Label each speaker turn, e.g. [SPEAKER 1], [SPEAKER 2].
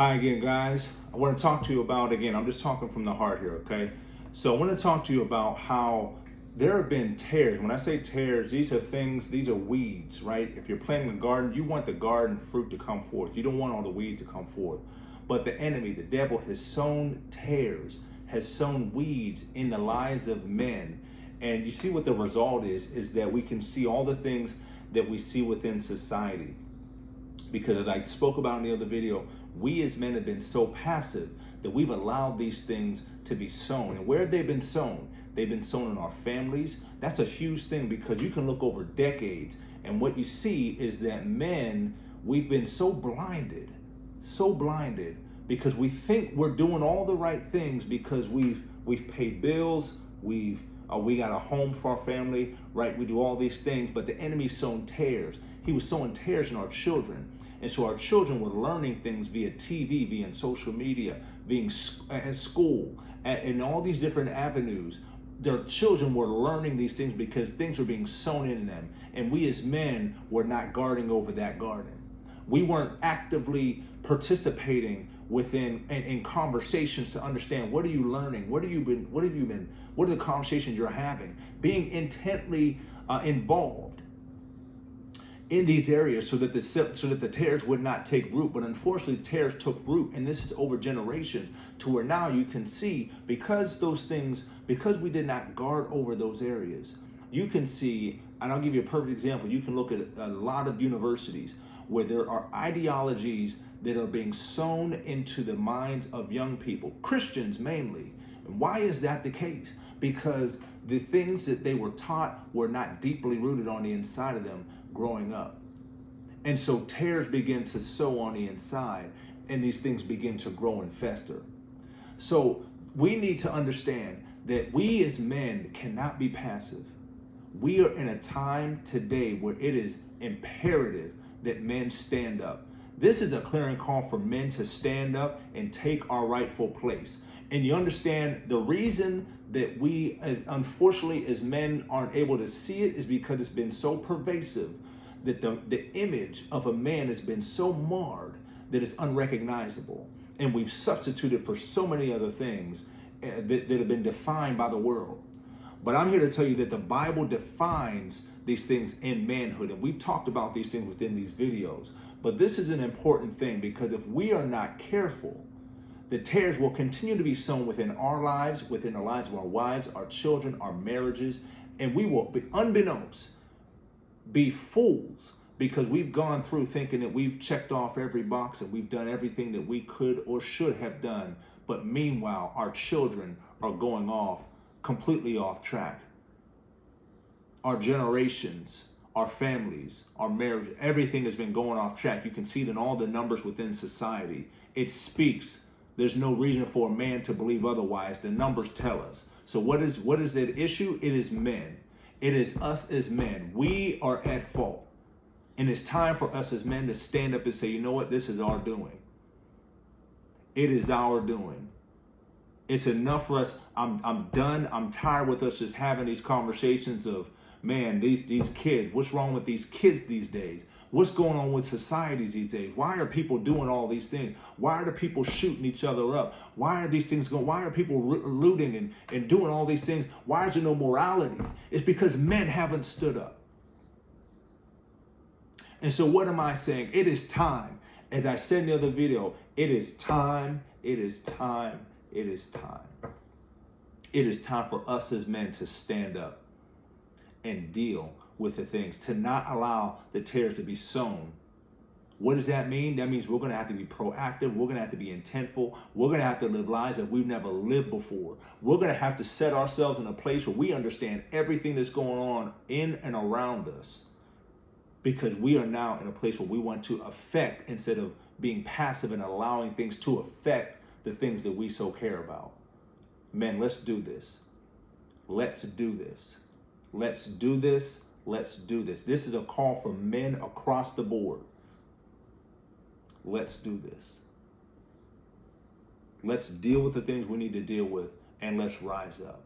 [SPEAKER 1] Hi again, guys. I want to talk to you about, again, I'm just talking from the heart here, okay? So I want to talk to you about how there have been tares. When I say tares, these are things, these are weeds, right? If you're planting a garden, you want the garden fruit to come forth. You don't want all the weeds to come forth. But the enemy, the devil, has sown tares, has sown weeds in the lives of men. And you see what the result is that we can see all the things that we see within society. Because as I spoke about in the other video, we as men have been so passive that we've allowed these things to be sown. And where have they been sown? They've been sown in our families. That's a huge thing because you can look over decades and what you see is that men, we've been so blinded because we think we're doing all the right things because we've paid bills, we got a home for our family, right? We do all these things, but the enemy's sown tares. He was sowing tares in our children. And so our children were learning things via TV, via social media, being at school, in all these different avenues. Their children were learning these things because things were being sown in them. And we as men were not guarding over that garden. We weren't actively participating within in conversations to understand what are you learning, what are the conversations you're having, being intently involved in these areas so that the tares would not take root. But unfortunately, tares took root, and this is over generations to where now you can see because we did not guard over those areas. You can see, and I'll give you a perfect example. You can look at a lot of universities where there are ideologies that are being sown into the minds of young people, Christians mainly. And why is that the case? Because the things that they were taught were not deeply rooted on the inside of them growing up. And so tares begin to sow on the inside, and these things begin to grow and fester. So we need to understand that we as men cannot be passive. We are in a time today where it is imperative that men stand up. This is a clearing call for men to stand up and take our rightful place. And you understand the reason that we, unfortunately, as men aren't able to see it is because it's been so pervasive that the image of a man has been so marred that it's unrecognizable. And we've substituted for so many other things that have been defined by the world. But I'm here to tell you that the Bible defines these things in manhood. And we've talked about these things within these videos. But this is an important thing because if we are not careful, the tares will continue to be sown within our lives, within the lives of our wives, our children, our marriages, and we will, unbeknownst, be fools because we've gone through thinking that we've checked off every box and we've done everything that we could or should have done. But meanwhile, our children are going off, completely off track. Our generations, our families, our marriage, everything has been going off track. You can see it in all the numbers within society. It speaks. There's no reason for a man to believe otherwise. The numbers tell us. So what is that issue? It is men. It is us as men. We are at fault. And it's time for us as men to stand up and say, you know what? This is our doing. It is our doing. It's enough for us. I'm done. I'm tired with us just having these conversations of, man, these kids, what's wrong with these kids these days? What's going on with societies these days? Why are people doing all these things? Why are the people shooting each other up? Why are these things going? Why are people looting and doing all these things? Why is there no morality? It's because men haven't stood up. And so what am I saying? It is time. As I said in the other video, it is time. It is time. It is time. It is time for us as men to stand up and deal with the things, to not allow the tares to be sown. What does that mean? That means we're going to have to be proactive. We're going to have to be intentful. We're going to have to live lives that we've never lived before. We're going to have to set ourselves in a place where we understand everything that's going on in and around us, because we are now in a place where we want to affect instead of being passive and allowing things to affect the things that we so care about. Men, let's do this. Let's do this. Let's do this. Let's do this. This is a call for men across the board. Let's do this. Let's deal with the things we need to deal with, and let's rise up.